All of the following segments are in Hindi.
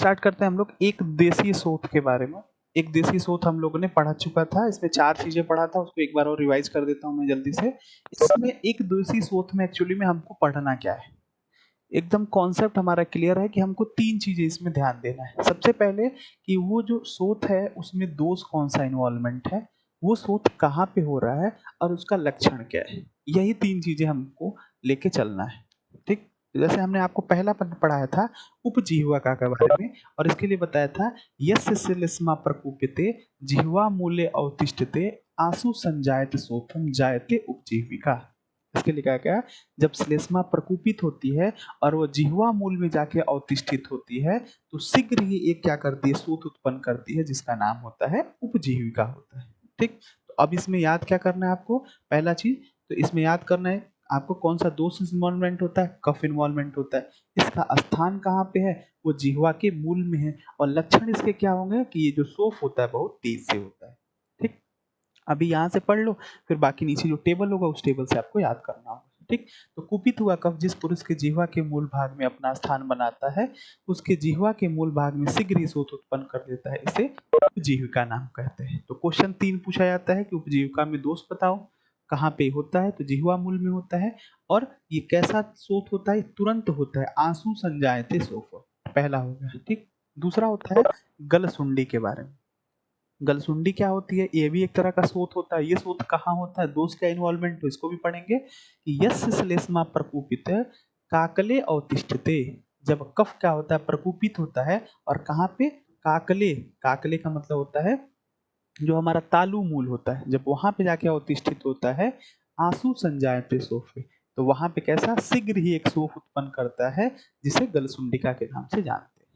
स्टार्ट करते हैं हम लोग एक देसी शोध के बारे में। एक देसी शोध हम लोगों ने पढ़ा चुका था, इसमें 4 चीजें पढ़ा था, उसको एक बार और रिवाइज कर देता हूँ मैं जल्दी से। इसमें एक देसी शोध में एक्चुअली में हमको पढ़ना क्या है, एकदम कॉन्सेप्ट हमारा क्लियर है कि हमको 3 चीजें इसमें ध्यान देना है। सबसे पहले कि वो जो शोध है उसमें दोष कौन सा इन्वॉल्वमेंट है, वो शोध कहाँ पे हो रहा है और उसका लक्षण क्या है। यही 3 चीजें हमको लेके चलना है। ठीक, जैसे हमने आपको पहला पढ़ाया था उपजिह्वका के बारे में, और इसके लिए बताया था यस्य श्लेष्मा प्रकुप्यते जिह्वा मूले अवतिष्ठते आंसू संजायते शोथम जायते उपजीविका। इसके लिए क्या क्या, जब श्लेष्मा प्रकुपित होती है और वो जिह्वा मूल में जाके अवतिष्ठित होती है तो शीघ्र ही एक क्या करती है, शोथ उत्पन्न करती है जिसका नाम होता है उपजीविका होता है। ठीक, तो अब इसमें याद क्या करना है आपको, पहला चीज तो इसमें याद करना है आपको कौन सा दोष इन्वॉल्वमेंट होता है, कफ इन्वॉल्वमेंट होता है, इसका स्थान कहाँ पे है, वो जिह्वा के मूल में है, और लक्षण इसके क्या होंगे कि ये जो शोफ होता है बहुत तेज से होता है। ठीक, अभी यहाँ से पढ़ लो, फिर बाकी नीचे जो टेबल होगा उस टेबल से आपको याद करना होगा। ठीक, तो कुपित हुआ कफ जिस पुरुष के जिह्वा के मूल भाग में अपना स्थान बनाता है उसके जिह्वा के मूल भाग में शीघ्र ही शोथ उत्पन्न कर देता है, इसे उपजीविका नाम कहते हैं। तो क्वेश्चन 3 पूछा जाता है कि उपजीविका में दोष बताओ, कहाँ पे होता है, तो जिह्वा मूल में होता है, और ये कैसा शोथ होता है, तुरंत होता है, आंसू संजायते शोथ, पहला हो गया। ठीक, दूसरा होता है गलसुंडी के बारे में। गलसुंडी क्या होती है, ये भी एक तरह का शोथ होता है। ये शोथ कहाँ होता है, दोष का इन्वॉल्वमेंट, तो इसको भी पढ़ेंगे कि यस्य श्लेष्मा प्रकुपित काकले अवतिष्ठते। जब कफ क्या होता है, प्रकुपित होता है, और कहाँ पे, काकले, काकले का मतलब होता है जो हमारा तालु मूल होता है, जब वहां पे जाके अवतिष्ठित होता है, आंसू संजायते शोफ, तो वहां पे कैसा, शीघ्र ही एक शोफ उत्पन्न करता है जिसे गलसुंडिका के नाम से जानते हैं।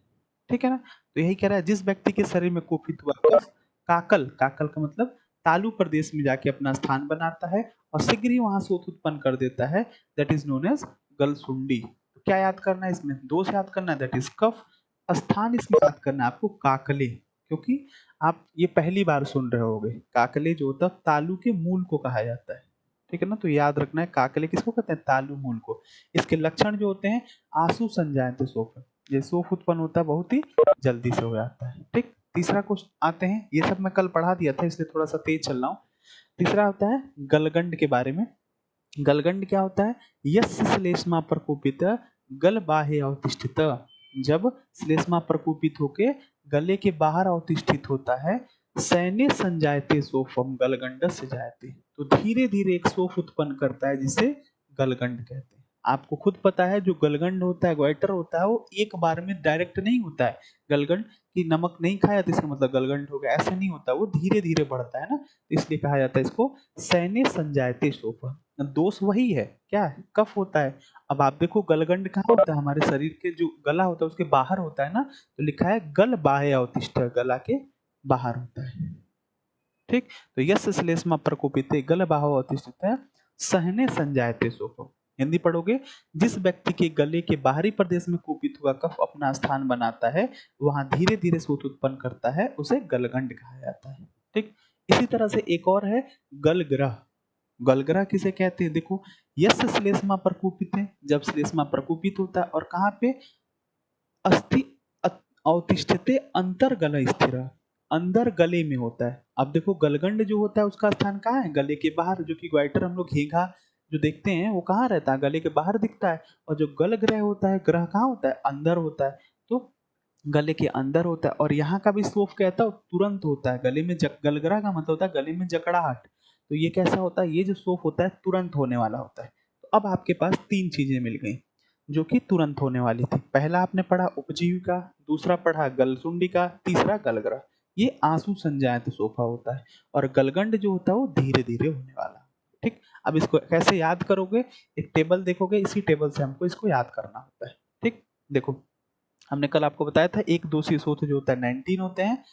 ठीक है ना, तो यही कह रहा है जिस व्यक्ति के शरीर में कुपित हुआ कफ काकल, काकल का मतलब तालु प्रदेश में जाके अपना स्थान बनाता है और शीघ्र ही वहां शोथ उत्पन्न कर देता है, दैट इज नोन एज गलसुंडी। तो क्या याद करना है इसमें, दोष याद करना है, दैट इज कफ। स्थान इसमें याद करना है आपको काकले, क्योंकि आप ये पहली बार सुन रहे होगे, काकले जो होता है तालु के मूल को कहा जाता है। ठीक है ना, तो याद रखना है काकले किसको कहते हैं, तालु मूल को। इसके लक्षण जो होते हैं, आंसू संजायते शोफ, ये शोफ उत्पन्न होता है बहुत ही जल्दी से हो जाता है। ठीक, तीसरा क्वेश्चन आते हैं, ये सब मैं कल पढ़ा दिया था इसलिए थोड़ा सा तेज चल रहा हूँ। तीसरा होता है गलगंड के बारे में। गलगंड क्या होता है, यस्य श्लेष्मा प्रकोपित गल बाह्य अवतिष्ठित। जब श्लेष्मा प्रकोपित होके गले के बाहर अवतिष्ठित होता है, सैन्य संजायते सोफम गलगंड से जायते, तो धीरे धीरे एक सोफ उत्पन्न करता है जिसे गलगंड कहते हैं। आपको खुद पता है जो गलगंड होता है, ग्वाइटर होता है, वो एक बार में डायरेक्ट नहीं होता है। गलगंड की नमक नहीं खाया तो इसका मतलब गलगंड हो गया, ऐसा नहीं होता, वो धीरे धीरे बढ़ता है ना, इसलिए कहा जाता है इसको सैन्य संजायते सोफम। दोष वही है, क्या है, कफ होता है। अब आप देखो गलगंड कहाँ होता है, हमारे शरीर के जो गला होता है उसके बाहर होता है ना, तो लिखा है गल बाह्य अवतिष्ठ, गला के बाहर होता है। ठीक, तो यस्य श्लेष्मा प्रकोपिते गल बाह्य अवतिष्ठित है सहने संजायते शोफम। हिंदी पढ़ोगे, जिस व्यक्ति के गले के बाहरी प्रदेश में कुपित हुआ कफ अपना स्थान बनाता है, वहां धीरे धीरे शोथ उत्पन्न करता है, उसे गलगंड कहा जाता है। ठीक, इसी तरह से एक और है गलग्रह। गलग्रह किसे कहते हैं, देखो, यस्य श्लेष्मा प्रकुपित है, जब श्लेष्मा प्रकुपित होता है और कहाँ पे, अस्थि अवतिष्ठते अंतर गल स्थिर, अंदर गले में होता है। अब देखो गलगंड जो होता है उसका स्थान कहाँ है, गले के बाहर, जो कि ग्वाइटर हम लोग घेघा जो देखते हैं वो कहाँ रहता है, गले के बाहर दिखता है, और जो गल ग्रह होता है, ग्रह कहाँ होता है, अंदर होता है, तो गले के अंदर होता है। और यहाँ का भी श्लोक कहता है तुरंत होता है, गले में गलगरा का मतलब होता है गले में जकड़ाहट, तो ये कैसा होता है, ये जो श्लोक होता है तुरंत होने वाला होता है। तो अब आपके पास 3 चीजें मिल गई जो कि तुरंत होने वाली थी। पहला आपने पढ़ा उपजीविका, दूसरा पढ़ा गलसुंडिका, तीसरा गलग्रह। ये आंसू संजायत सोफा होता है, और गलगंड जो होता है वो धीरे धीरे होने वाला। ठीक, अब इसको कैसे याद करोगे, एक टेबल देखोगे, इसी टेबल से हमको इसको याद करना होता है। ठीक, देखो हमने कल आपको बताया था एक दोषी सूत्र जो होता है 19 होते हैं,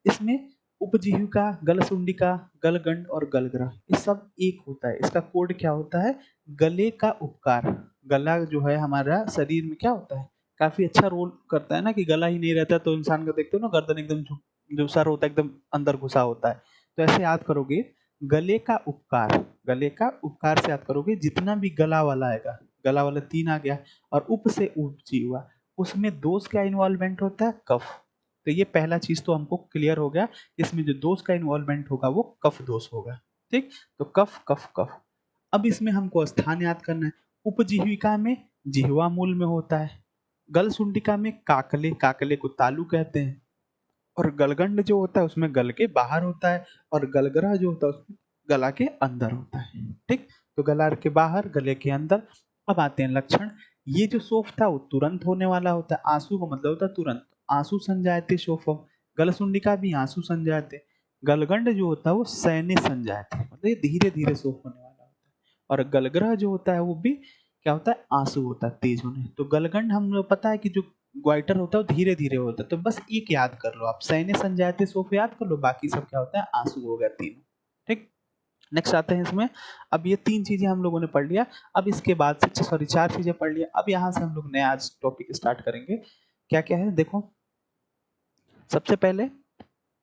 इसमें उपजीविका, गलसुंडिका, गलगंड और गलग्रह ये सब एक होता है। इसका कोड क्या होता है, गले का उपकार। गला जो है हमारा शरीर में क्या होता है, काफी अच्छा रोल करता है ना, कि गला ही नहीं रहता तो इंसान का देखते हो ना, गर्दन एकदम जो सर होता है एकदम अंदर घुसा होता है। तो ऐसे याद करोगे, गले का उपकार, गले का उपकार से याद करोगे, जितना भी गला वाला आएगा, गला वाला 3 आ गया, और उप से उपजी हुआ, उसमें दोष का इन्वॉल्वमेंट होता है, कफ। तो ये पहला चीज तो हमको क्लियर हो गया, इसमें जो दोष का इन्वॉल्वमेंट होगा वो कफ दोष होगा। ठीक, तो कफ कफ कफ। अब इसमें हमको स्थान याद करना है। उपजिह्विका में जिह्वा मूल में होता है, गलसुंडिका में काकले, काकले को तालु कहते हैं, और गलगंड जो होता है उसमें गल के बाहर होता है, और गलगरा जो होता है उसमें गला के अंदर होता है। ठीक, तो गला के बाहर, गले के अंदर। अब आते हैं लक्षण। ये जो शोफ था वो तुरंत होने वाला होता है, आंसू का मतलब होता है तुरंत, आंसू संजायते शोफम। गलसुंडिका भी आंसू संजायते। गलगंड जो होता है वो सैन्य संजायते, मतलब ये धीरे धीरे शोफ होने वाला होता है। और गलग्रह जो होता है वो भी क्या होता है, आंसू होता है तेज होने। तो गलगंड हम लोग पता है कि जो ग्वाइटर होता है वो धीरे धीरे होता है, तो बस एक याद कर लो आप, सैन्य संजायते शोफ याद कर लो, बाकी सब क्या होता है, आंसू हो गया तीनों। ठीक, नेक्स्ट आते हैं इसमें। अब ये तीन चीजें हम लोगों ने पढ़ लिया। अब इसके बाद से सॉरी चार चीजें पढ़ लिया। अब यहाँ से हम लोग नया आज टॉपिक स्टार्ट करेंगे। क्या क्या है देखो, सबसे पहले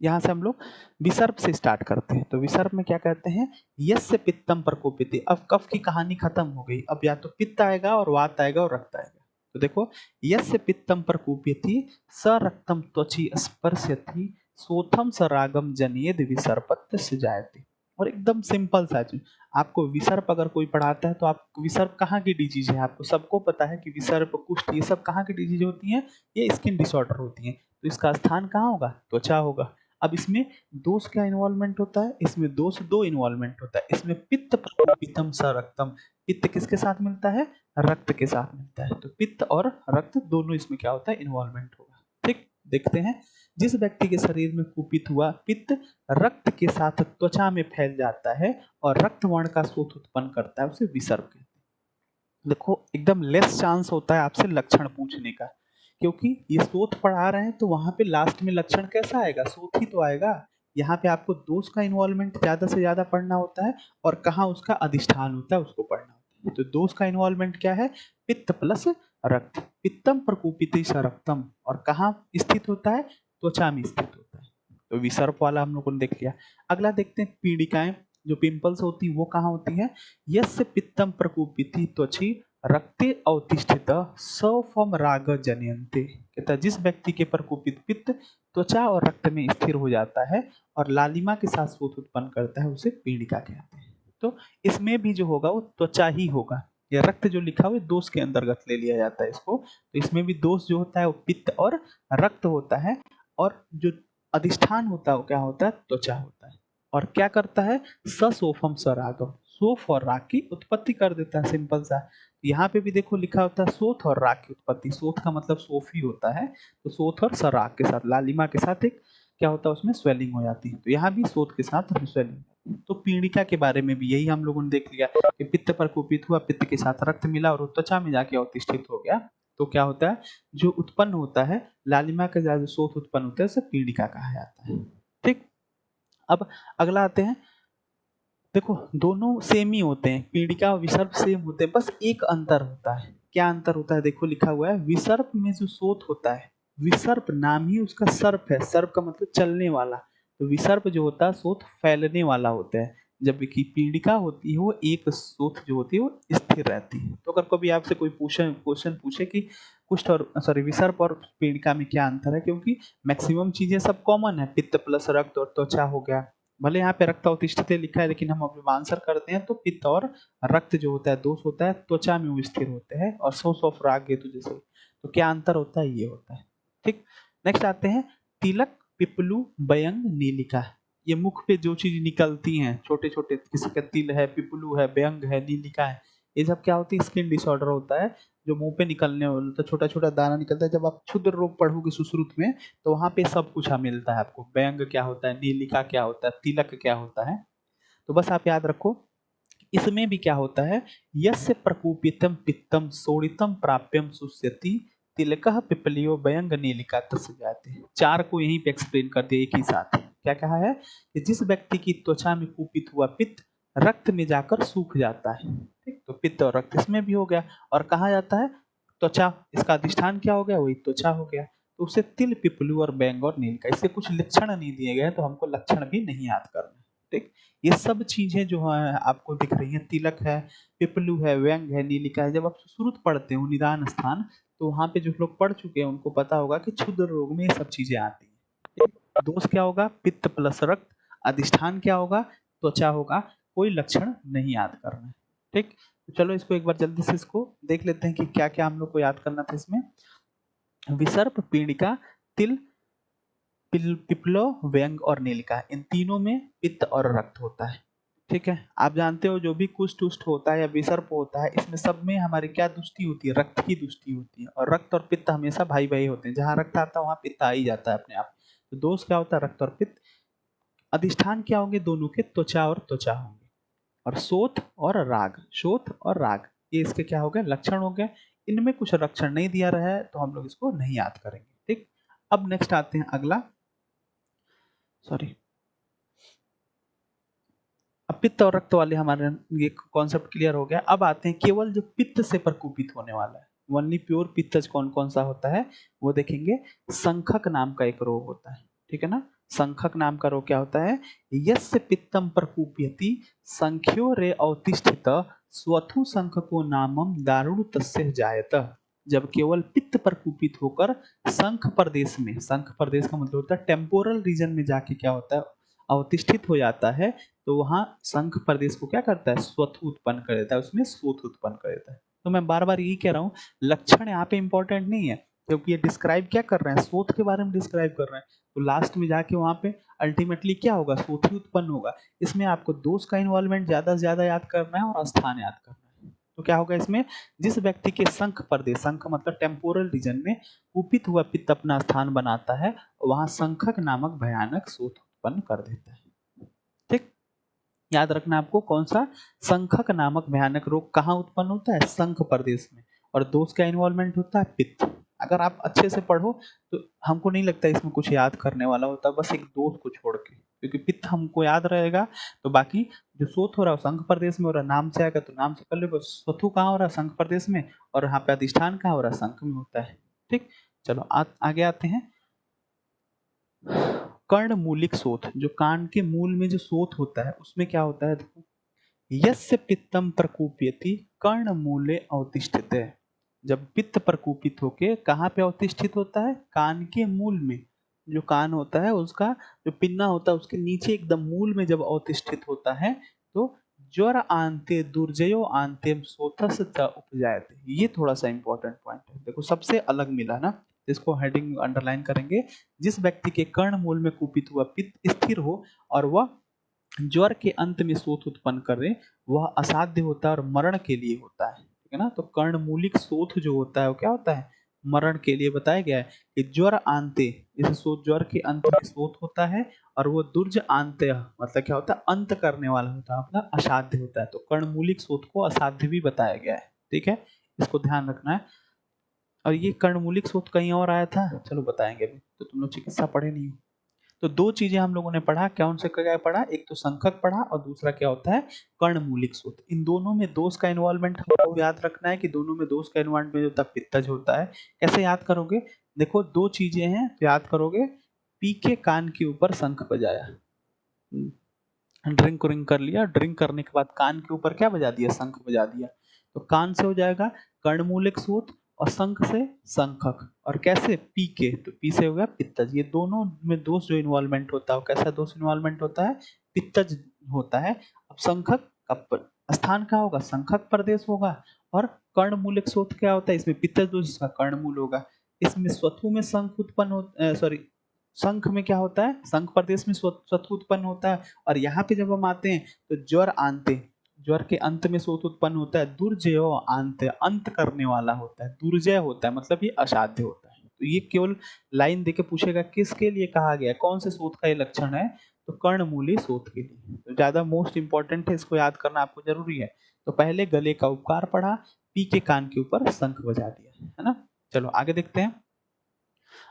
यहाँ से हम लोग विसर्प से स्टार्ट करते हैं। तो विसर्प में क्या कहते हैं, यस्य पित्तम प्रकोपिते। अब कफ की कहानी खत्म हो गई, अब या तो पित्त आएगा और वात आएगा और रक्त आएगा। तो देखो, यस्य पित्तम प्रकोप्यति स रक्तम त्वचि स्पर्शयति सोथम स रागम जनेद विसर्पत्य जायते। और एकदम सिंपल सा चीज, आपको विसर्प अगर कोई पढ़ाता है तो आप विसर्प कहाँ की डिजीज है, आपको सबको पता है कि विसर्प, कुष्ठ, ये सब कहाँ की डिजीज होती हैं, ये स्किन डिसऑर्डर होती हैं। तो इसका स्थान कहाँ होगा, त्वचा होगा। अब इसमें दोष का इन्वॉल्वमेंट होता है, इसमें दोष दो इन्वॉल्वमेंट होता है। इसमें पित्त प्रकोपितम स रक्तम, पित्त किसके साथ मिलता है, रक्त के साथ मिलता है। तो पित्त और रक्त दोनों इसमें क्या होता है, इन्वॉल्वमेंट होगा। ठीक, देखते हैं। जिस व्यक्ति के शरीर में कुपित हुआ पित्त रक्त के साथ त्वचा में फैल जाता है और रक्त वर्ण का शोथ उत्पन्न करता है, उसे विसर्प कहते हैं। देखो, एकदम लेस चांस होता है आपसे लक्षण पूछने का, क्योंकि ये शोथ पढ़ा रहे हैं तो वहां पे लास्ट में लक्षण कैसा आएगा, शोथ ही तो आएगा। यहाँ पे आपको दोष का इन्वॉल्वमेंट ज्यादा से ज्यादा पढ़ना होता है, और कहाँ उसका अधिष्ठान होता है उसको पढ़ना होता है। तो दोष का इन्वॉल्वमेंट क्या है, पित्त प्लस रक्त, पित्तम प्रकोपित स रक्तम, और कहाँ स्थित होता है, त्वचा में स्थित होता है। तो विसर्प वाला हम लोगों ने देख लिया। अगला देखते हैं, पीड़िकाएं, जो पिंपल्स होती है वो कहाँ होती है, यस्य पित्तम प्रकोपिति त्वचि रक्ते अवतिष्ठित सफम राग जनयन्ते। कहता है जिस व्यक्ति के प्रकोपित पित्त त्वचा और रक्त में स्थिर हो जाता है और लालिमा के साथ शोथ उत्पन्न करता है, उसे पीड़िका कहते हैं। तो इसमें भी जो होगा वो त्वचा ही होगा। ये रक्त जो लिखा हुआ है दोष के अंतर्गत ले लिया जाता है इसको। तो इसमें भी दोष जो होता है वो पित्त और रक्त होता है, और जो अधिष्ठान होता है वो क्या होता है, त्वचा होता है। और क्या करता है, ससोफम सरागम, सोफ और राग की उत्पत्ति कर देता है, सिंपल सा। यहाँ पे भी देखो लिखा होता है सोथ और राग की उत्पत्ति, सोथ का मतलब सोफ ही होता है। तो सोथ और सराग के साथ, लालिमा के साथ एक क्या होता है, उसमें स्वेलिंग हो जाती है। तो यहाँ भी सोथ के साथ स्वेलिंग। तो पीड़िका के बारे में भी यही हम लोगों ने देख लिया कि पित्त पर कुपित हुआ, पित्त के साथ रक्त मिला और त्वचा में जाके अवतिष्ठित हो गया, तो क्या होता है, जो उत्पन्न होता है लालिमा के साथ, जो शोथ उत्पन्न होता है उसे पीड़िका कहा जाता है। ठीक, अब अगला आते हैं। देखो, दोनों सेम ही होते हैं, पीड़िका और विसर्प सेम होते हैं, बस एक अंतर होता है। क्या अंतर होता है, देखो लिखा हुआ है, विसर्प में जो शोथ होता है, विसर्प नाम ही उसका सर्प है, सर्प का मतलब चलने वाला। तो विसर्प जो होता है शोथ फैलने वाला होता है, जबकि पीड़िका होती है वो एक शोथ जो होती है वो स्थिर रहती है। तो अगर कभी आपसे कोई क्वेश्चन पूछे कि कुष्ठ और सॉरी विसर्प और पीड़िका में क्या अंतर है, क्योंकि मैक्सिमम चीजें सब कॉमन है, पित्त प्लस रक्त और त्वचा हो गया। भले यहाँ पे रक्त अवतिष्ठित लिखा है, लेकिन हम अब आंसर करते हैं तो पित्त और रक्त जो होता है दोष होता है, त्वचा में वो स्थिर होते हैं, और सोर्स ऑफ राग हेतु जैसे। तो क्या अंतर होता है, ये होता है। ठीक, नेक्स्ट आते हैं, तिलक, पिपलू, बयंग, नीलिका। ये मुख पे जो चीज निकलती हैं, छोटे छोटे, किसी का तिल है, पिपलू है, बयंग है, नीलिका है, ये सब क्या होती है, स्किन डिसऑर्डर होता है, जो मुंह पे निकलने वाला, तो छोटा छोटा दाना निकलता है। जब आप क्षुद्र रोग पढ़ोगे सुश्रुत में, तो वहां पे सब कुछ मिलता है आपको, व्यंग क्या होता है, नीलिका क्या होता है, तिलक क्या होता है। तो बस आप याद रखो, इसमें भी क्या होता है, यस्य प्रकूपितम पित्तम सोडितम प्राप्यम सुस्यति तिलकः पिपलियो व्यंग नीलिका तस्य जाते। चार को यहीं पे एक्सप्लेन कर दिया एक ही साथ। क्या कहा है कि जिस व्यक्ति की त्वचा में कुपित हुआ पित्त रक्त में जाकर सूख जाता है। ठीक, तो पित्त और रक्त इसमें भी हो गया, और कहा जाता है त्वचा, इसका अधिष्ठान क्या हो गया, वही त्वचा हो गया। तो उसे तिल, पिपलू और बैंग और नीलिका, इससे कुछ लक्षण नहीं दिए गए, तो हमको लक्षण भी नहीं याद करना। ठीक, ये सब चीजें जो है आपको दिख रही हैं, तिलक है, पिपलू है, व्यंग है, नीलिका है, जब आप सुश्रुत पढ़ते हो निदान स्थान, तो वहां पे जो लोग पढ़ चुके हैं उनको पता होगा कि क्षुद्र रोग में ये सब चीजें आती हैं। दोष क्या होगा? पित्त प्लस रक्त। अधिष्ठान क्या होगा? त्वचा होगा। कोई लक्षण नहीं याद करना है। ठीक, तो चलो इसको एक बार जल्दी से इसको देख लेते हैं कि क्या क्या हम लोग को याद करना था इसमें। विसर्प, पीड़िका, तिल, पिप्पलो, व्यंग और नीलिका, इन तीनों में पित्त और रक्त होता है। ठीक है, आप जानते हो जो भी कुष्ठ उष्ठ होता है या विसर्प होता है, इसमें सब में हमारी क्या दृष्टि होती है? रक्त की दृष्टि होती है। और रक्त और पित्त हमेशा भाई भाई होते हैं, जहां रक्त आता है वहां पित्त आ ही जाता है अपने आप। तो दोष क्या होता है? रक्त और पित्त। अधिष्ठान क्या होंगे? दोनों के त्वचा और त्वचा होंगे। और शोथ और राग, शोथ और राग, ये इसके क्या हो गए? लक्षण हो गए। इनमें कुछ लक्षण नहीं दिया रहा है तो हम लोग इसको नहीं याद करेंगे। ठीक, अब नेक्स्ट आते हैं अगला, सॉरी, अब पित्त और रक्त वाले हमारे ये कॉन्सेप्ट क्लियर हो गया। अब आते हैं केवल जो पित्त से प्रकोपित होने वाला है, ओनली प्योर पित्तज कौन कौन सा होता है वो देखेंगे। संखक नाम का एक रोग होता है, ठीक है ना। संखक नाम का रोग क्या होता है? यस्य पित्तम प्रकूप्यति संख्यो रे अवतिष्ठित स्वथु संखको नामम दारुण तस्य जायत। जब केवल पित्त प्रकूपित होकर संख प्रदेश में, संख प्रदेश का मतलब होता है टेम्पोरल रीजन में जाके क्या होता है? अवतिष्ठित हो जाता है। तो वहां संघ प्रदेश को क्या करता है? स्वथ उत्पन्न कर देता है, उसमें स्वथ उत्पन्न कर देता है। तो मैं बार बार यही कह रहा हूँ, लक्षण यहाँ पे इंपॉर्टेंट नहीं है, क्योंकि ये डिस्क्राइब क्या कर रहे हैं? स्वथ के बारे में डिस्क्राइब कर रहे हैं। तो लास्ट में जाके वहां पे अल्टीमेटली क्या होगा? स्वथ ही उत्पन्न होगा। इसमें आपको दोष का इन्वॉल्वमेंट ज्यादा से ज्यादा याद करना है और स्थान याद करना है। तो क्या होगा इसमें? जिस व्यक्ति के संख प्रदेश, संख मतलब टेम्पोरल रीजन में कुपित हुआ पित्त अपना स्थान बनाता है, वहां संखक नामक भयानक शोथ उत्पन्न कर देता है। ठीक, याद रखना आपको कौन सा? संखक नामक भयानक रोग कहाँ उत्पन्न होता है? संख प्रदेश में। और दोष का इन्वॉल्वमेंट होता है पित्त। अगर आप अच्छे से पढ़ो तो हमको नहीं लगता इसमें कुछ याद करने वाला होता, बस एक दोष को छोड़ के, क्योंकि पित्त हमको याद रहेगा। तो बाकी जो शोथ हो रहा है संघ प्रदेश में हो रहा है, नाम से आएगा तो नाम से कर लो। स्वथु कहाँ हो रहा है? संघ प्रदेश में। और यहाँ पे अधिष्ठान कहाँ हो रहा है? संघ में होता है। ठीक, चलो आगे आते हैं। कर्ण मूलिक शोथ, जो कान के मूल में जो शोथ होता है उसमें क्या होता है? देखो, यस्य पित्तम प्रकूप्यति कर्ण मूले अवतिष्ठित है। जब पित्त प्रकूपित होके कहाँ पे अवतिष्ठित होता है? कान के मूल में। जो कान होता है उसका जो पिन्ना होता है उसके नीचे एकदम मूल में जब अवतिष्ठित होता है तो ज्वर आंते दुर्जयो आंते सोथस च उपजायते। ये थोड़ा सा इंपॉर्टेंट पॉइंट है, देखो सबसे अलग मिला ना, इसको हेडिंग अंडरलाइन करेंगे। जिस व्यक्ति के कर्ण मूल में कुपित हुआ पित्त स्थिर हो और वह ज्वर के अंत में शोथ उत्पन्न करे, वह असाध्य होता है और मरण के लिए होता है। ठीक है ना। तो कर्णमूलिक शोथ जो होता है वो क्या होता है? मरण के लिए बताया गया है कि ज्वर आंते, इस शोथ ज्वर के अंत में शोथ होता है और वो दुर्ज आंत्य मतलब क्या होता है? अंत करने वाला होता है, मतलब असाध्य होता है। तो कर्णमूलिक शोथ को असाध्य भी बताया गया है। ठीक है, इसको ध्यान रखना है। और ये कर्णमूलिक शोथ कहीं और आया था, चलो बताएंगे अभी, तो तुम लोग चिकित्सा पढ़े नहीं हो। तो दो चीजें हम लोगों ने पढ़ा, क्या उनसे क्या पढ़ा? एक तो संखक पढ़ा और दूसरा क्या होता है? कर्णमूलिक सूत्र। इन दोनों में दोष का इन्वॉल्वमेंट हमको याद रखना है कि दोनों में दोष का इन्वॉल्वमेंट होता है, पित्तज होता है। कैसे याद करोगे? देखो दो चीजें हैं तो याद करोगे। पी के कान के ऊपर शंख बजाया, ड्रिंक रिंग कर लिया, ड्रिंक करने के बाद कान के ऊपर क्या बजा दिया? शंख बजा दिया। तो कान से हो जाएगा कर्णमूलिक सूत्र और शंख से शंखक। और कैसे? पी के, तो पी से हो गया पित्तज। ये दोनों में दोष जो इन्वॉल्वमेंट होता है, कैसा दोष इन्वॉल्वमेंट होता है? पित्तज होता है। अब शंखक का स्थान क्या होगा? शंखक प्रदेश होगा। और कर्णमूलिक सूत्र क्या होता है? इसमें पित्तज दोष, इसका कर्णमूल होगा। इसमें स्वथु में शंख उत्पन्न हो, सॉरी, शंख में क्या होता है? शंख प्रदेश में स्वथु उत्पन्न होता है। और यहाँ पे जब हम आते हैं तो ज्वर आंते, ज्वर के अंत में शोथ उत्पन्न होता है। दुर्जय आंत, अंत करने वाला होता है। दुर्जय होता है मतलब ये असाध्य होता है। तो ये केवल लाइन देके पूछेगा किसके लिए कहा गया, कौन से शोथ का ये लक्षण है? तो कर्णमूली शोथ के लिए। तो ज्यादा मोस्ट इंपॉर्टेंट है, इसको याद करना आपको जरूरी है। तो पहले गले का उपकार पढ़ा, पी के कान के ऊपर शंख बजा दिया, है ना। चलो आगे देखते हैं।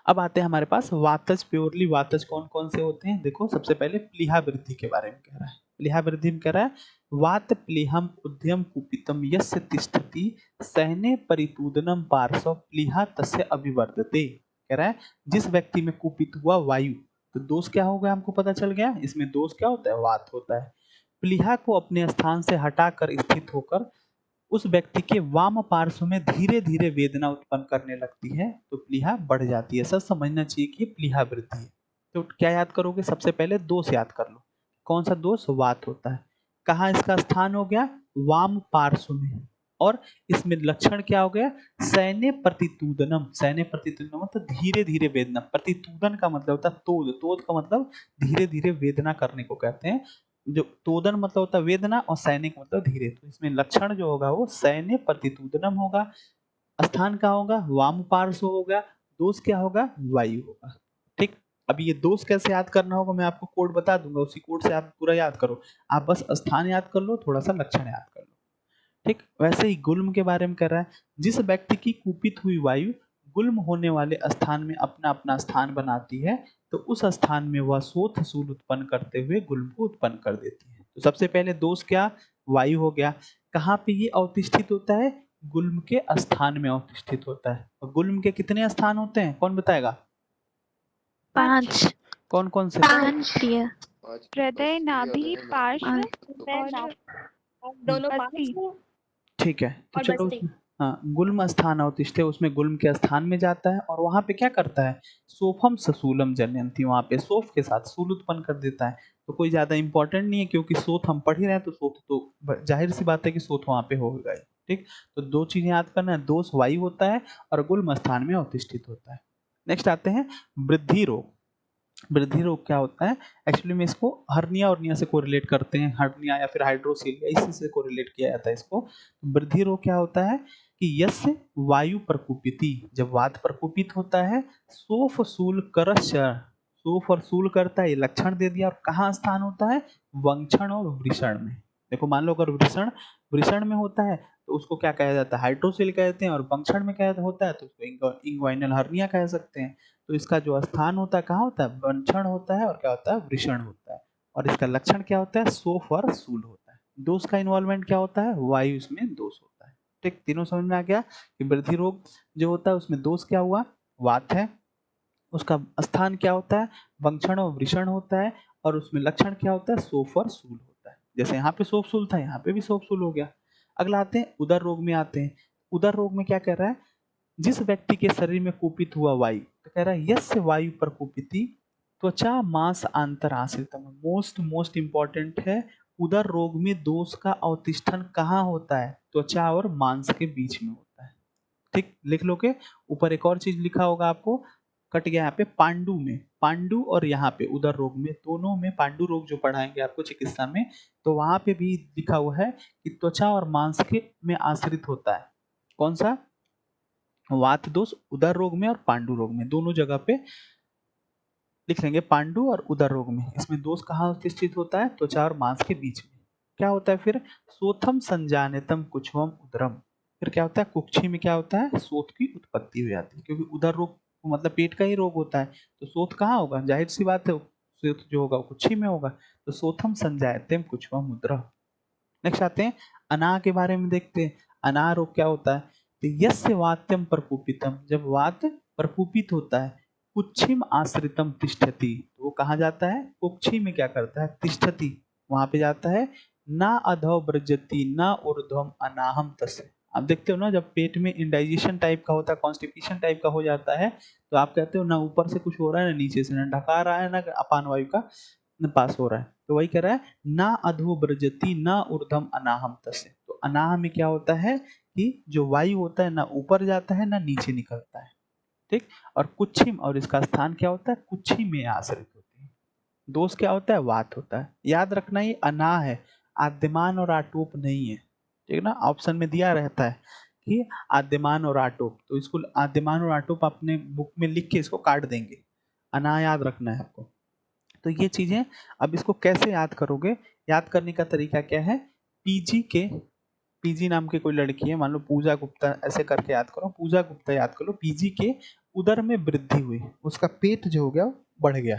अब आते हैं हमारे पास वातज, प्योरली वातज कौन कौन से होते हैं? देखो सबसे पहले प्लीहा वृद्धि के बारे में कह रहा है। प्लीहा वृद्धि में कह रहा है वात प्लीहम उद्यम कुपितम यस्य तिष्ठति सहने परितूदनम पार्श्व प्लीहा तस्य अभिवर्धते। कह रहा है जिस व्यक्ति में कुपित हुआ वायु, तो दोष क्या होगा हमको पता चल गया। इसमें दोष क्या होता है? वात होता है। प्लीहा को अपने स्थान से हटाकर स्थित होकर उस व्यक्ति के वाम पार्श्व में धीरे धीरे वेदना उत्पन्न करने लगती है तो प्लीहा बढ़ जाती है। सब समझना चाहिए कि ये प्लीहा वृद्धि है। तो क्या याद करोगे? सबसे पहले दोष याद कर लो। कौन सा दोष? वात होता है। कहाँ इसका स्थान हो गया? वाम पार्श्व में। और इसमें लक्षण क्या हो गया? सैन्य प्रतितूदनम। सैन्य प्रतितूदनम मतलब धीरे धीरे वेदना। प्रतितूदन का मतलब होता है तोद। तोद का मतलब धीरे धीरे वेदना करने को कहते हैं। जो तोदन मतलब होता है वेदना और सैनिक मतलब धीरे। तो इसमें लक्षण जो होगा वो सैन्य प्रतितूदनम होगा। स्थान क्या होगा? वाम पार्श्व होगा। दोष क्या होगा? वायु होगा। ठीक। अब ये दोष कैसे याद करना होगा मैं आपको कोड बता दूंगा, उसी कोड से आप पूरा याद करो। आप बस स्थान याद कर लो, थोड़ा सा लक्षण याद कर लो। ठीक। वैसे ही गुल्म के बारे में कह रहा है, जिस व्यक्ति की कुपित हुई वायु गुल्म होने वाले स्थान में अपना अपना स्थान बनाती है तो उस स्थान में वह शोथ शूल उत्पन्न करते हुए गुल्म को उत्पन्न कर देती है। तो सबसे पहले दोष क्या? वायु हो गया। कहाँ पे ये अवतिष्ठित होता है? गुल्म के स्थान में अवतिष्ठित होता है। और गुल्म के कितने स्थान होते हैं? कौन बताएगा? 5। कौन कौन से? 5 प्रिय। हृदय, नाभि, पार्श्व और दोनों पार्श्व ठीक है। तो और चलो बस्ती। उसमें हाँ, गुल्म स्थान अवतिष्ठे, उसमें गुल्म के स्थान में जाता है और वहां पे क्या करता है? सोफम ससूलम जनयंती। वहां पे सोफ के साथ सूल उत्पन्न कर देता है। तो कोई ज्यादा इंपॉर्टेंट नहीं है क्योंकि सोथ हम पढ़ ही रहे हैं, तो सोथ तो जाहिर सी बात है कि सोथ वहां पे होगा ही। ठीक। तो दो चीजें याद करना है, दोष वायु होता है और गुल्म स्थान में अवतिष्ठित होता है। नेक्स्ट आते हैं वृद्धि रोग। वृद्धि रोग क्या होता है? एक्चुअली में इसको हर्निया और से कोरिलेट करते हैं। हर्निया या फिर हाइड्रोसीलिया, इसी से कोरिलेट किया जाता है इसको। वृद्धि रोग क्या होता है कि यस्य वायु प्रकुपिति, जब वात प्रकुपित होता है, सोफ शूल करश, सोफ और शूल करता है, ये लक्षण दे दिया। और कहाँ स्थान होता है? वंक्षण और वृषण में। देखो मान लो अगर वृषण वृषण में होता है तो उसको क्या कहा जाता है? हाइड्रोसील कहते हैं। और वंक्षण में क्या होता है तो उसको इंग्वाइनल हर्निया कह सकते हैं। तो इसका जो स्थान होता है कहाँ होता है? वंक्षण होता है। और क्या होता है? वृषण होता है। और इसका लक्षण क्या होता है? सोफ और शूल होता है। दोष का इन्वॉल्वमेंट क्या होता है? वायु इसमें दोष होता है। ठीक। तीनों समझ में आ गया कि वृद्धि रोग जो होता है उसमें दोष क्या हुआ? वात है। उसका स्थान क्या होता है? वंक्षण और वृषण होता है। और उसमें लक्षण क्या होता है? सोफ और शूल होता है। जैसे यहाँ पे सोफ शूल था, यहाँ पे भी सोफ शूल हो गया। अगला आते हैं उदर रोग में आते हैं। उदर रोग में क्या कह रहा है? जिस व्यक्ति के शरीर में कुपित हुआ वायु, तो कह रहा है यस्य वायु प्रकुपिति त्वचा मांस आंतर आश्रितम। मोस्ट इंपॉर्टेंट है। उदर रोग में दोष का अवतिष्ठन कहाँ होता है? त्वचा और मांस के बीच में होता है। ठीक। लिख लो के ऊपर एक और चीज लिखा होगा आपको, कट गया यहाँ पे, पांडु में। पांडु और यहाँ पे उदर रोग में, दोनों में पांडु रोग जो पढ़ाएंगे आपको चिकित्सा में, तो वहां पे भी लिखा हुआ है कि त्वचा और मांस के में आश्रित होता है। कौन सा? वात दोष उदर रोग में और पांडु रोग में, दोनों जगह पे लिख लेंगे। पांडु और उदर रोग में इसमें दोष कहाँ स्थित होता है? त्वचा और मांस के बीच में। क्या होता है फिर? सोथम संजानितम कुक्षवम उदरम। फिर क्या होता है? कुक्षी में क्या होता है? शोथ की उत्पत्ति हो जाती है, क्योंकि उदर रोग मतलब पेट का ही रोग होता है। तो शोथ कहाँ होगा? जाहिर सी बात है शोथ जो होगा वो कुक्षी में होगा। तो सोथम संजायतम कुक्षवम उदरम। नेक्स्ट आते हैं अनाह के बारे में, देखते हैं अनाह रोग क्या होता है। तो यस्य वात्यम प्रकुपितम, जब वात प्रकुपित होता है, कुक्षिम आश्रितम तिष्ठति, तो वो कहाँ जाता है? कुक्षी में क्या करता है? तिष्ठति, वहां पे जाता है। ना अधो ब्रजति ना ऊर्ध्वम अनाहम तस्य। आप देखते हो ना, जब पेट में इंडाइजेशन टाइप का होता है, कॉन्स्टिपेशन टाइप का हो जाता है, तो आप कहते हो ना ऊपर से कुछ हो रहा है ना नीचे से, ना ढका रहा है ना अपान वायु का पास हो रहा है। तो वही कह रहा है ना अधो ब्रजति ना ऊर्ध्वम अनाहम तस्य। तो अनाह में क्या होता है कि जो वायु होता है ना ऊपर जाता है ना नीचे निकलता है। ठीक। और कुक्षिम, और इसका स्थान क्या होता है? कुक्षी में आश्रित होती है। दोष क्या होता है? वात होता है। याद रखना ये अनाह है, आद्यमान और आटोप नहीं है। ठीक ना, ऑप्शन में दिया रहता है कि आद्यमान और आटोप, तो इसको आद्यमान और आटोप अपने बुक में लिख के इसको काट देंगे। अनाह याद रखना है आपको। तो ये चीजें, अब इसको कैसे याद करोगे? याद करने का तरीका क्या है? पीजी नाम की कोई लड़की है, मान लो पूजा गुप्ता, ऐसे करके याद करो। पूजा गुप्ता याद करो। पीजी के उदर में वृद्धि हुई, उसका पेट जो हो गया बढ़ गया।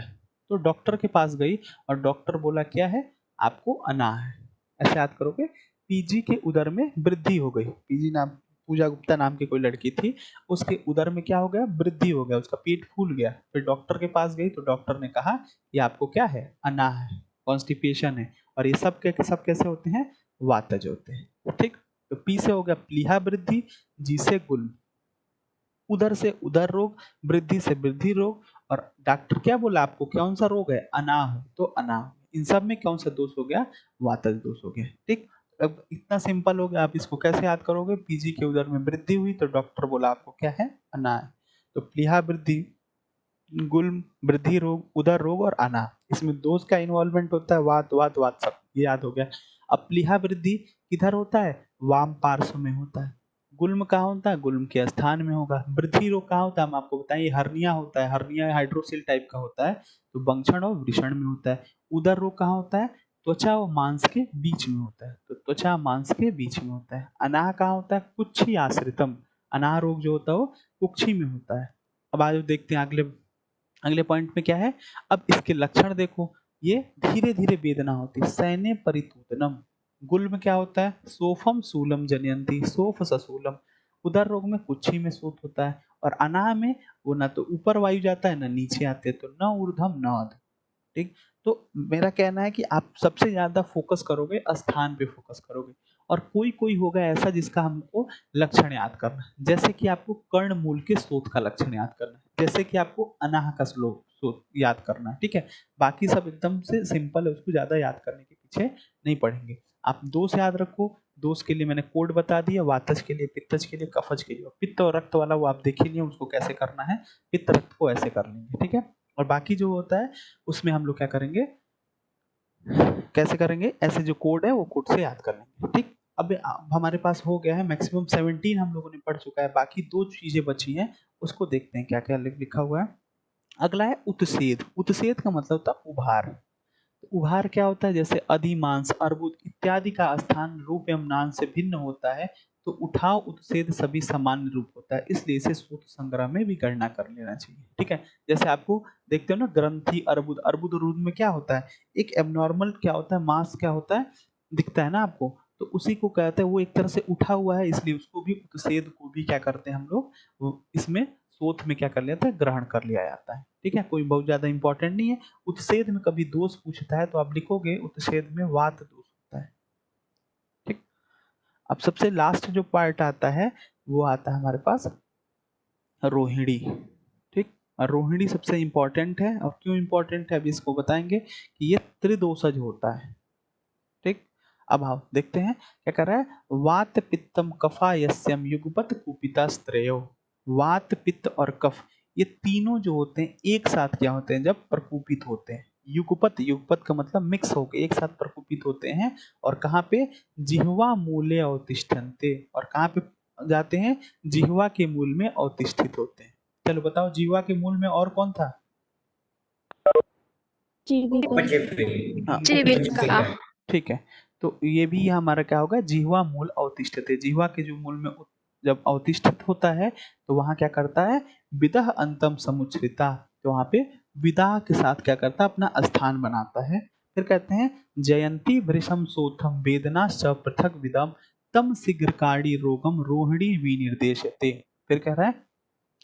तो डॉक्टर के पास गई और डॉक्टर बोला क्या है? आपको अनाह है। ऐसे याद करोगे। पीजी के उदर में वृद्धि हो गई। पीजी नाम, पूजा गुप्ता नाम की कोई लड़की थी, उसके उदर में क्या हो गया? वृद्धि हो गया, उसका पेट फूल गया। फिर डॉक्टर के पास गई तो डॉक्टर ने कहा कि आपको क्या है? अनाह है, कॉन्स्टिपेशन है। और ये सब के सब कैसे होते हैं? वातज होते हैं। ठीक। तो पी से हो गया प्लीहा वृद्धि, जी से गुल्म, उदर से उदर रोग, वृद्धि से वृद्धि रोग, और डॉक्टर क्या बोला आपको कौन सा रोग है, अनाह, तो अनाह। इन सब में कौन सा दोष हो गया, वातज दोष हो गया। ठीक, अब इतना सिंपल हो गया, आप इसको कैसे याद करोगे, पीजी के उदर में वृद्धि हुई तो डॉक्टर बोला आपको क्या है, अनाह। तो प्लीहा वृद्धि, गुल्म, वृद्धि रोग, उदर रोग और अनाह, इसमें दोष का इन्वॉल्वमेंट होता है, वात वात वात सब, ये याद हो गया। अब प्लीहा वृद्धि किधर होता है, वाम पार्श्व में होता है। गुल्म कहाँ होता है, गुल्म के स्थान में होगा। वृद्धि रोग कहाँ होता है, हम आपको बताएं, ये हर्निया होता है, हर्निया हाइड्रोसिल टाइप का होता है, तो वंक्षण और वृषण में होता है। उदर रोग कहाँ होता है, त्वचा और मांस के बीच में होता है, तो त्वचा मांस के बीच में होता है। अनाह कहाँ होता है, कुक्षी आश्रितम, अनाह रोग जो होता है वो कुक्षी में होता है। अब आज देखते हैं अगले अगले पॉइंट में क्या है। अब इसके लक्षण देखो, ये धीरे धीरे वेदना होती है, सैन्य परितूतनम। गुल्म क्या होता है, सोफम शूलम जनयंती, सोफ सशूलम। उदर रोग में कुक्षी में शूत होता है, और अनाह में वो ना तो ऊपर वायु जाता है ना नीचे आते, तो न ऊर्ध्वम न अध। ठीक, तो मेरा कहना है कि आप सबसे ज्यादा फोकस करोगे स्थान पे फोकस करोगे, और कोई कोई होगा ऐसा जिसका हमको लक्षण याद करना है, जैसे कि आपको कर्ण मूल के शोथ का लक्षण याद करना है, जैसे कि आपको अनाह का श्लोक शोथ याद करना है। ठीक है, बाकी सब एकदम से सिंपल है, उसको ज्यादा याद करने के पीछे नहीं पड़ेंगे। आप दोष याद रखो, दोष के लिए मैंने कोड बता दिया, वातज के लिए, पित्तज के लिए, कफज के लिए। पित्त और रक्त वाला वो आप देख ही लिए उसको कैसे करना है, पित्त रक्त को ऐसे कर लेंगे। ठीक है, और बाकी जो होता है उसमें हम लोग क्या करेंगे, कैसे करेंगे, ऐसे जो कोड है वो कोड से याद कर लेंगे। ठीक, अब हमारे पास हो गया है मैक्सिमम 17 हम लोगों ने पढ़ चुका है, बाकी दो चीजें बची हैं, उसको देखते हैं क्या क्या लिखा हुआ है। अगला है उत्सेद। उत्सेद का मतलब होता है उभार। उभार क्या होता है, जैसे अधिमांस, अर्बुद इत्यादि का स्थान रूप एवं नाम से भिन्न होता है, तो उठाव उत्सेद सभी सामान्य रूप होता है, इसलिए इसे सूत्र संग्रह में भी गणना कर लेना चाहिए। ठीक है, जैसे आपको देखते हो ना, ग्रंथि, अर्बुद, अर्बुद और रुद्र में क्या होता है, एक एबनॉर्मल क्या होता है, मास क्या होता है, दिखता है ना आपको, तो उसी को कहते हैं, वो एक तरह से उठा हुआ है, इसलिए उसको भी उत्सेद को भी क्या करते हैं हम लोग, इसमें शोथ में क्या कर लेते हैं, ग्रहण कर लिया जाता है। ठीक है, कोई बहुत ज्यादा इंपॉर्टेंट नहीं है। उत्सेद में कभी दोष पूछता है तो आप लिखोगे उत्सेद में वात दोष होता है। ठीक, अब सबसे लास्ट जो पार्ट आता है वो आता है हमारे पास रोहिणी। ठीक, रोहिणी सबसे इंपॉर्टेंट है, और क्यों इंपॉर्टेंट है अभी इसको बताएंगे, कि ये त्रिदोषज होता है। ठीक, अब आओ देखते हैं क्या कर रहा है, वात पित्तम कफा यस्यम युगपत कुपिता स्त्रेयो। वात पित्त और कफ ये तीनों जो होते हैं एक साथ क्या होते हैं, जब प्रकुपित होते हैं। युगपत, युगपत का मतलब मिक्स होकर एक साथ प्रकुपित होते हैं, और कहाँ पे, जिह्वा मूले अवतिष्ठन्ते, और कहाँ पे जाते हैं, जिह्वा के मूल में अवतिष्ठित होते हैं। चलो बताओ, जिह्वा के मूल में और कौन था, हाँ जीविका। ठीक है, तो ये भी हमारा क्या होगा, जिह्वा मूल अवतिष्ठते। जिह्वा के जो मूल में जब अवतिष्ठित होता है तो वहां क्या करता है, विदह अंतम समुच्छ्रिता, तो वहां पे विदा के साथ क्या करता है, अपना स्थान बनाता है। फिर कहते हैं जयंती भृशम सोथम वेदना स पृथक विदम तम शीघ्रकाड़ी रोगम रोहिणी विनिर्देशते। फिर कह रहा है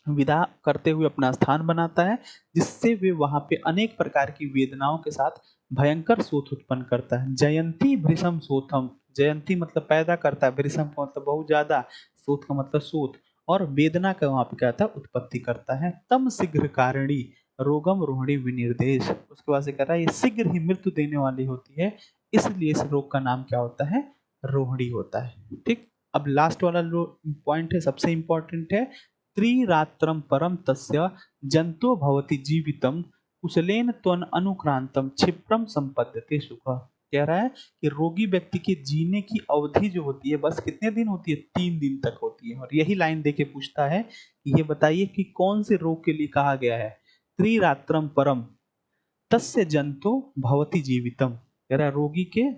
विदा करते हुए अपना स्थान बनाता है, जिससे वे वहां पे अनेक प्रकार की वेदनाओं के साथ भयंकर शोथ उत्पन्न करता है। जयंती भृशम शोथम, जयंती मतलब पैदा करता है, भृशम का मतलब बहुत ज्यादा, शोथ का मतलब शोथ, और वेदना का वहां पे क्या था, उत्पत्ति करता है। तम शीघ्र कारिणी रोगम रोहिणी विनिर्देश, उसके बाद से कह रहा है ये शीघ्र ही मृत्यु देने वाली होती है, इसलिए इस रोग का नाम क्या होता है, रोहिणी होता है। ठीक, अब लास्ट वाला पॉइंट है, सबसे इंपॉर्टेंट है, त्रिरात्रं परम तस्य जंतो भवति जीवितम कुशलेन त्वन अनुक्रांतम क्षिप्रम संपद्यते सुख। कह रहा है कि रोगी व्यक्ति के जीने की अवधि जो होती है बस कितने दिन होती है, 3 दिन तक होती है। और यही लाइन देके पूछता है कि ये बताइए कि कौन से रोग के लिए कहा गया है, त्रिरात्रम परम तस्य जंतो भवति जीवितम। कह रहा है रोगी के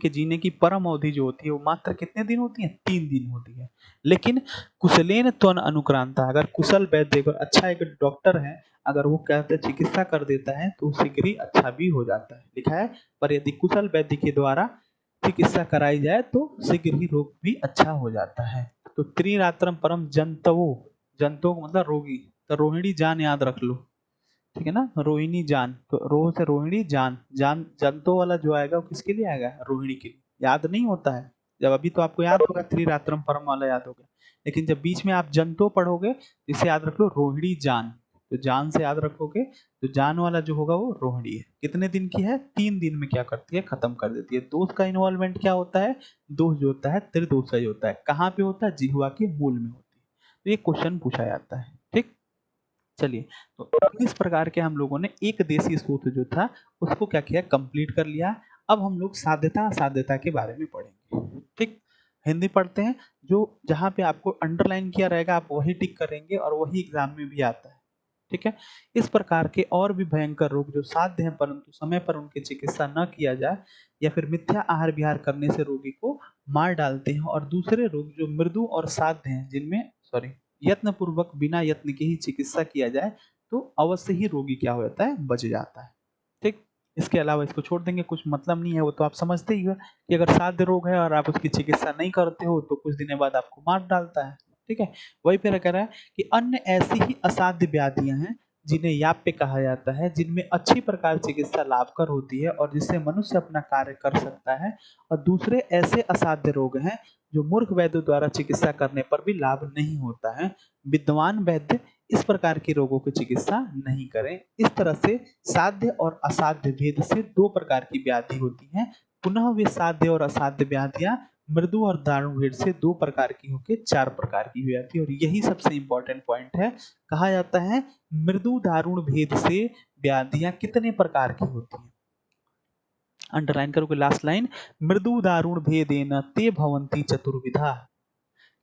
जीने की परम अवधि जो होती है वो मात्र कितने दिन होती है, 3 दिन होती है। लेकिन कुशलेन त्वन अनुक्रांता, अगर कुशल वैद्य, अगर अच्छा एक डॉक्टर है, अगर वो कहते चिकित्सा कर देता है तो शीघ्र ही अच्छा भी हो जाता है, लिखा है। पर यदि कुशल वैद्य के द्वारा चिकित्सा कराई जाए तो शीघ्र ही रोग भी अच्छा हो जाता है। तो त्रिरात्रम परम जंतवो, जंतु मतलब रोगी, तो रोहिणी जान याद रख लो। ठीक है ना, रोहिणी जान, तो रोह से रोहिणी जान, जान जंतु वाला जो आएगा वो किसके लिए आएगा, रोहिणी के लिए, याद नहीं होता है। जब अभी तो आपको याद होगा त्रिरात्रम परम वाला याद होगा, लेकिन जब बीच में आप जंतो पढ़ोगे तो इसे याद रख लो रोहिणी जान, तो जान से याद रखोगे तो जान वाला जो होगा वो रोहिणी है। कितने दिन की है? 3 दिन में क्या करती है? खत्म कर देती है। दोष का इन्वॉल्वमेंट क्या होता है? दोष जो होता है त्रिदोषज होता है। कहाँ पे होता है? जिह्वा के मूल में होती है। तो ये क्वेश्चन पूछा जाता है। ठीक, चलिए, तो इस प्रकार के हम लोगों ने एक देशी सूत्र जो था उसको क्या किया? कंप्लीट कर लिया। अब हम लोग साध्यता असाध्यता के बारे में पढ़ेंगे। ठीक, हिंदी पढ़ते हैं। जो जहाँ पे आपको अंडरलाइन किया रहेगा आप वही टिक करेंगे और वही एग्जाम में भी आता है। ठीक है, इस प्रकार के और भी भयंकर रोग जो साध्य हैं परंतु समय पर उनकी चिकित्सा न किया जाए या फिर मिथ्या आहार विहार करने से रोगी को मार डालते हैं, और दूसरे रोग जो मृदु और साध्य हैं जिनमें यत्न पूर्वक बिना यत्न की ही चिकित्सा किया जाए तो अवश्य ही रोगी क्या हो जाता है? बच जाता है। ठीक, इसके अलावा इसको छोड़ देंगे, कुछ मतलब नहीं है, वो तो आप समझते ही हो कि अगर साध्य रोग है और आप उसकी चिकित्सा नहीं करते हो तो कुछ दिनों बाद आपको मार डालता है। ठीक है, वही पे कह रहा है कि अन्य ऐसी ही असाध्य व्याधियां हैं जिन्हें याप्य कहा जाता है, जिनमें अच्छी प्रकार चिकित्सा लाभकर होती है और जिससे मनुष्य अपना कार्य कर सकता है, और दूसरे ऐसे असाध्य रोग हैं जो मूर्ख वैद्यों द्वारा चिकित्सा करने पर भी लाभ नहीं होता है। विद्वान वैद्य इस प्रकार के रोगों की चिकित्सा नहीं करें। इस तरह से साध्य और असाध्य भेद से 2 प्रकार की व्याधि होती हैं। पुनः वे साध्य और असाध्य व्याधियां मृदु और दारुण भेद से 2 प्रकार की होकर 4 प्रकार की व्याधि, और यही सबसे इंपॉर्टेंट पॉइंट है। कहा जाता है मृदु दारुण भेद से व्याधियां कितने प्रकार की होती हैं? अंडरलाइन करोगे लास्ट लाइन, मृदु दारुण भेदेन ते भवन्ति चतुर्विधा।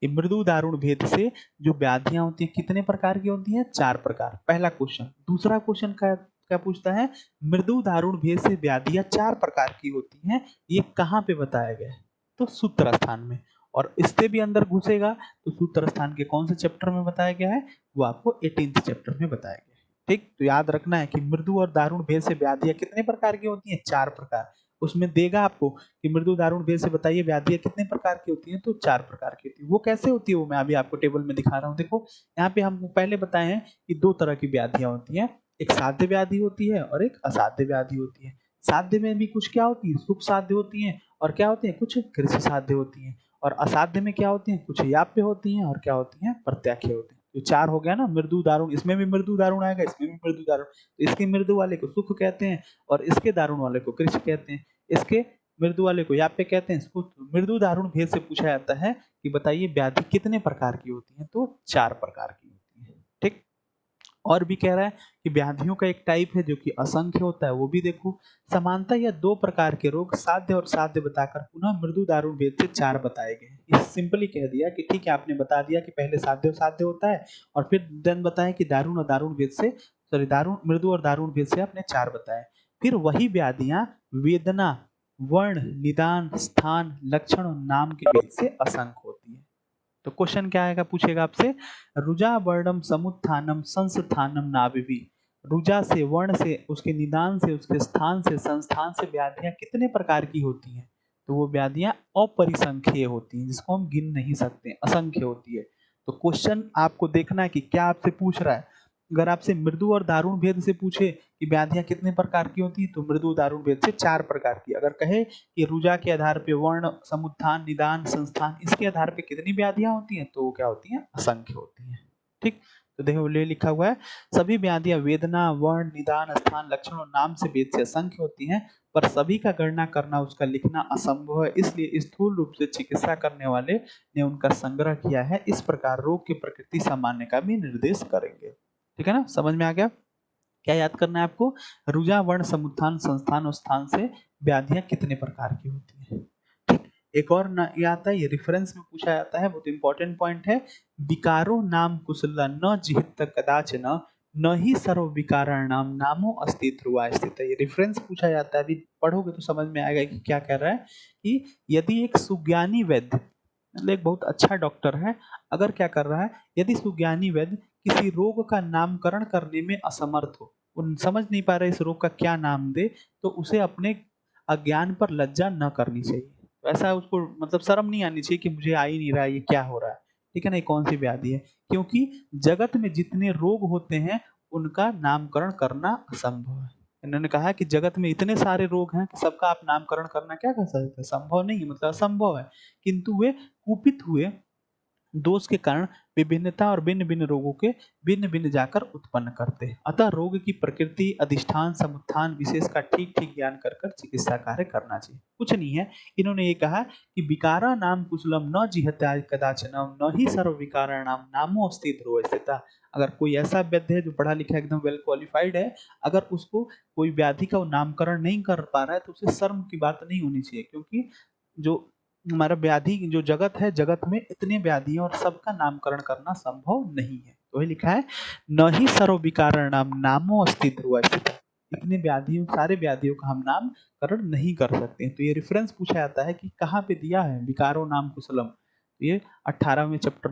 ये मृदु दारुण भेद से जो व्याधियां होती हैं कितने प्रकार की होती हैं? 4 प्रकार। पहला क्वेश्चन। दूसरा क्वेश्चन क्या क्या पूछता है? मृदु दारुण भेद से व्याधियां 4 प्रकार की होती हैं, ये कहाँ पे बताया गया है? तो सूत्र स्थान में। और इससे भी अंदर घुसेगा तो सूत्र स्थान के कौन से चैप्टर में बताया गया है? वो आपको 18th चैप्टर में बताया गया है। ठीक, तो याद रखना है कि मृदु और दारुण भेद से व्याधियां कितने प्रकार की होती हैं? 4 प्रकार। उसमें देगा आपको कि मृदु दारुण भेद से बताइए व्याधियां कितने प्रकार की होती हैं, तो 4 प्रकार की होती है। वो कैसे होती है वो मैं अभी आपको टेबल में दिखा रहा हूँ। देखो यहाँ पे हम पहले बताए हैं कि 2 तरह की व्याधियां होती हैं, एक साध्य व्याधि होती है और एक असाध्य व्याधि होती है। साध्य में भी कुछ क्या होती है? सुख साध्य होती है, और क्या होती है? कुछ कृषि साध्य होती है। और असाध्य में क्या होती है? कुछ याप्य होती है और क्या होती है? प्रत्याख्य होती है। तो 4 हो गया ना, मृदु दारुण। इसमें भी मृदु दारुण आएगा, इसमें भी मृदु दारुण। तो इसके मृदु वाले को सुख कहते हैं और इसके दारुण वाले को कृषि कहते हैं। इसके मृदु वाले को याप्य कहते हैं। इसको मृदु दारुण भेद से पूछा जाता है कि बताइए व्याधि कितने प्रकार की होती है, तो 4 प्रकार की होती है। ठीक, और भी कह रहा है कि व्याधियों का एक टाइप है जो कि असंख्य होता है, वो भी देखो। समानता या 2 प्रकार के रोग साध्य और साध्य बताकर पुनः मृदु दारुण भेद से 4 बताए गए। ये सिंपली कह दिया कि ठीक है, आपने बता दिया कि पहले साध्य और साध्य होता है और फिर देन बताया कि दारुण और दारुण भेद से दारुण मृदु और दारुण भेद से आपने 4 बताए। फिर वही व्याधियां वेदना, वर्ण, निदान, स्थान, लक्षण और नाम के भेद से असंख्य होती है। तो क्वेश्चन क्या आएगा? पूछेगा आपसे, रुजा वर्णम समुत्थानम संस्थानम नाभिवी। रुजा से, वर्ण से, उसके निदान से, उसके स्थान से, संस्थान से व्याधियां कितने प्रकार की होती हैं? तो वो व्याधियां अपरिसंख्य होती हैं, जिसको हम गिन नहीं सकते, असंख्य होती है। तो क्वेश्चन आपको देखना है कि क्या आपसे पूछ रहा है। अगर आपसे मृदु और दारुण भेद से पूछे कि व्याधियां कितने प्रकार की होती है, तो मृदु दारुण भेद से 4 प्रकार की। अगर कहे कि रुजा के आधार पे वर्ण, समुत्थान, निदान, संस्थान, इसके आधार पे कितनी व्याधियां होती हैं, तो वो क्या होती हैं? असंख्य होती हैं। ठीक, तो देखो ले लिखा हुआ है, सभी व्याधियां वेदना, वर्ण, निदान, स्थान, लक्षण और नाम से भेद से असंख्य होती हैं, पर सभी का गणना करना, उसका लिखना असंभव है। इसलिए स्थूल रूप से चिकित्सा करने वाले ने उनका संग्रह किया है। इस प्रकार रोग की प्रकृति सामान्य का भी निर्देश करेंगे। ठीक है ना, समझ में आ गया? क्या याद करना है आपको? रुजा, वर्ण, समुत्थान, संस्थान और स्थान से व्याधियां कितने प्रकार की होती है। ठीक, एक और ना ये आता है, ये रेफरेंस में पूछा जाता है, बहुत इंपॉर्टेंट पॉइंट है। विकारो नाम कुशल न जिहित कदाचन न ही सर्व विकाराणाम नामो अस्ति ध्रुवा स्थित। ये रेफरेंस पूछा जाता है, अभी पढ़ोगे तो समझ में आएगा कि क्या कह रहा है कि यदि एक सुज्ञानी वैद्य, मतलब एक बहुत अच्छा डॉक्टर है, अगर क्या कर रहा है, यदि सुज्ञानी वैद्य किसी रोग का नामकरण करने में असमर्थ हो, वो समझ नहीं पा रहे इस रोग का क्या नाम दे, तो उसे अपने अज्ञान पर लज्जा न करनी चाहिए। तो ऐसा उसको मतलब शर्म नहीं आनी चाहिए कि मुझे आ ही नहीं रहा है ये क्या हो रहा है। ठीक है ना, ये कौन सी व्याधि है, क्योंकि जगत में जितने रोग होते हैं उनका नामकरण करना असंभव है। इन्होंने कहा कि जगत में इतने सारे रोग हैं कि सबका आप नामकरण करना क्या कर सकते हैं, संभव नहीं है, मतलब असंभव है। किंतु वे कुपित हुए दोष के कारण विभिन्नता और भिन्न भिन्न रोगों के भिन्न भिन्न जाकर उत्पन्न करते हैं। अतः रोग की प्रकृति, अधिष्ठान, समुत्थान विशेष का ठीक ठीक ज्ञान कर कर चिकित्सा कार्य करना चाहिए। कुछ नहीं है, इन्होंने ये कहा कि विकारा नाम कुशलम न जिहत्या कदाचनम न ही सर्व विकाराणाम नामो अस्ति ध्रुव स्थिता। अगर कोई ऐसा वैद्य है जो पढ़ा लिखा एकदम वेल क्वालिफाइड है, अगर उसको कोई व्याधि का नामकरण नहीं कर पा रहा है तो उसे शर्म की बात नहीं होनी चाहिए, क्योंकि जो हमारा व्याधि जो जगत है, जगत में इतने व्याधि हैं और सबका नामकरण करना संभव नहीं है। तो ये लिखा है न ही सर्व विकाराणाम नामो अस्ति ध्रुव स्थिता। इतने व्याधियों, सारे व्याधियों का हम नामकरण नहीं कर सकते। तो ये रेफरेंस पूछा जाता है कि कहाँ पे दिया है विकारो नाम कुशलम। ये 18वें चैप्टर